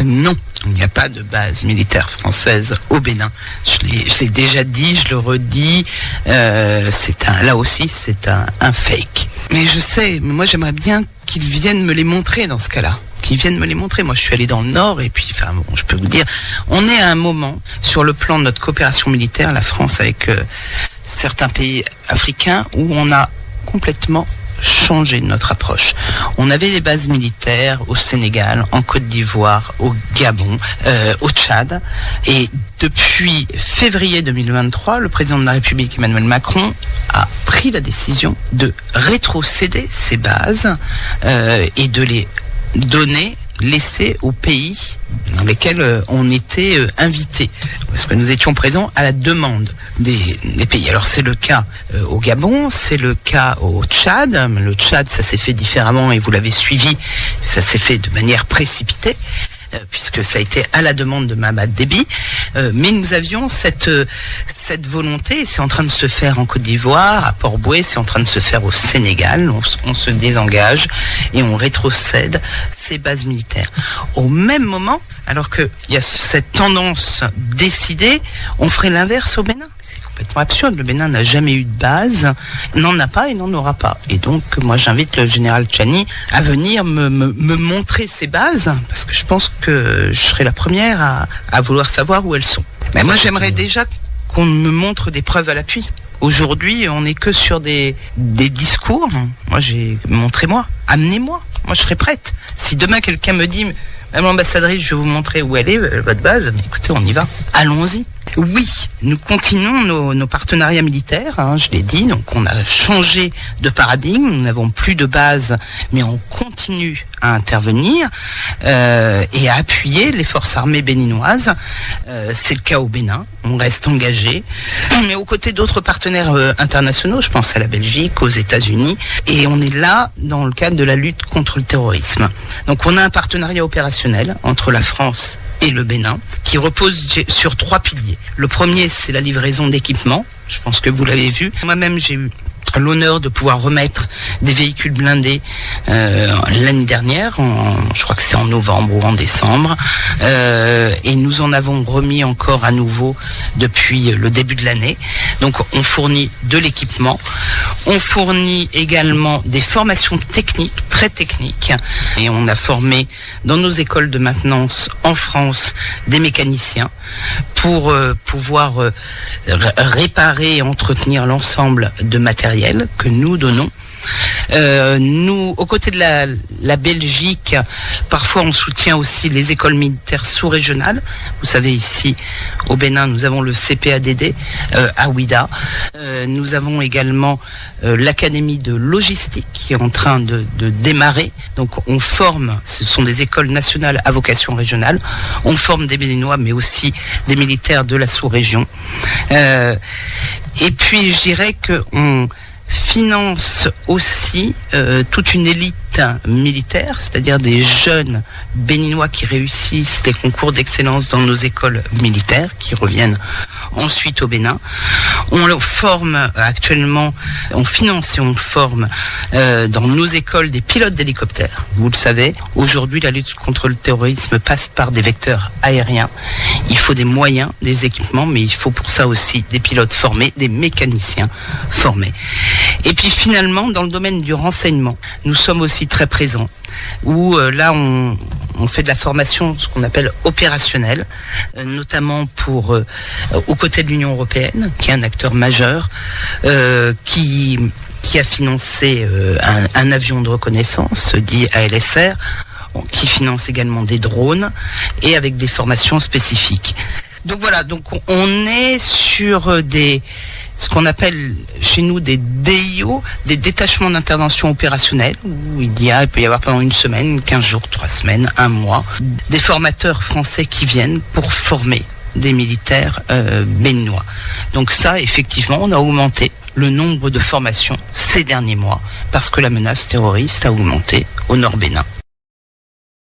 Non, il n'y a pas de base militaire française au Bénin. Je l'ai déjà dit, je le redis. Là aussi, c'est un fake. Mais je sais, moi j'aimerais bien qu'ils viennent me les montrer dans ce cas-là. Qu'ils viennent me les montrer. Moi, je suis allé dans le Nord et puis, je peux vous dire, on est à un moment sur le plan de notre coopération militaire, la France avec certains pays africains, où on a complètement changé notre approche. On avait des bases militaires au Sénégal, en Côte d'Ivoire, au Gabon, au Tchad, et depuis février 2023, le président de la République Emmanuel Macron a pris la décision de rétrocéder ces bases et de les laisser aux pays dans lesquels on était invités, parce que nous étions présents à la demande des pays. Alors c'est le cas au Gabon, c'est le cas au Tchad. Le Tchad, ça s'est fait différemment et vous l'avez suivi, ça s'est fait de manière précipitée, puisque ça a été à la demande de Mahamat Déby, mais nous avions cette volonté, et c'est en train de se faire en Côte d'Ivoire, à Port-Bouët, c'est en train de se faire au Sénégal. On se désengage et on rétrocède ces bases militaires. Au même moment, alors qu'il y a cette tendance décidée, on ferait l'inverse au Bénin. C'est complètement absurde. Le Bénin n'a jamais eu de base, n'en a pas et n'en aura pas. Et donc, moi, j'invite le général Tchiani à venir me montrer ces bases, parce que je pense que je serai la première à vouloir savoir où elles sont. Mais moi, j'aimerais déjà qu'on me montre des preuves à l'appui. Aujourd'hui, on n'est que sur des discours. Moi, montrez-moi, amenez-moi. Moi, je serai prête. Si demain, quelqu'un me dit, Madame l'ambassadrice, je vais vous montrer où elle est, votre base, écoutez, on y va. Allons-y. Oui, nous continuons nos partenariats militaires, je l'ai dit, donc on a changé de paradigme, nous n'avons plus de base, mais on continue à intervenir et à appuyer les forces armées béninoises. C'est le cas au Bénin, on reste engagé, mais aux côtés d'autres partenaires internationaux, je pense à la Belgique, aux États-Unis, et on est là dans le cadre de la lutte contre le terrorisme. Donc on a un partenariat opérationnel entre la France et le Bénin, qui repose sur 3 piliers. Le premier, c'est la livraison d'équipements. Je pense que vous l'avez vu. Moi-même, j'ai eu l'honneur de pouvoir remettre des véhicules blindés l'année dernière, je crois que c'est en novembre ou en décembre, et nous en avons remis encore à nouveau depuis le début de l'année. Donc on fournit de l'équipement, on fournit également des formations techniques, très techniques, et on a formé dans nos écoles de maintenance en France des mécaniciens pour pouvoir réparer et entretenir l'ensemble de matériel que nous donnons. Nous, aux côtés de la Belgique, parfois on soutient aussi les écoles militaires sous-régionales. Vous savez, ici au Bénin, nous avons le CPADD à Ouidah. Nous avons également l'académie de logistique qui est en train de démarrer. Donc on forme, ce sont des écoles nationales à vocation régionale. On forme des Béninois, mais aussi des militaires de la sous-région. Et puis je dirais que on finance aussi toute une élite militaire, c'est-à-dire des jeunes béninois qui réussissent les concours d'excellence dans nos écoles militaires, qui reviennent ensuite au Bénin. On forme actuellement, on finance et on forme dans nos écoles des pilotes d'hélicoptères. Vous le savez, aujourd'hui la lutte contre le terrorisme passe par des vecteurs aériens. Il faut des moyens, des équipements, mais il faut pour ça aussi des pilotes formés, des mécaniciens formés. Et puis finalement, dans le domaine du renseignement, nous sommes aussi très présents, où là on fait de la formation, ce qu'on appelle opérationnelle, notamment aux côtés de l'Union européenne, qui est un acteur majeur, qui a financé un avion de reconnaissance dit ALSR, qui finance également des drones et avec des formations spécifiques. Donc voilà, donc on est sur ce qu'on appelle chez nous des DIO, des détachements d'intervention opérationnelle, où il peut y avoir pendant une semaine, 15 jours, 3 semaines, 1 mois, des formateurs français qui viennent pour former des militaires béninois. Donc ça, effectivement, on a augmenté le nombre de formations ces derniers mois, parce que la menace terroriste a augmenté au Nord Bénin.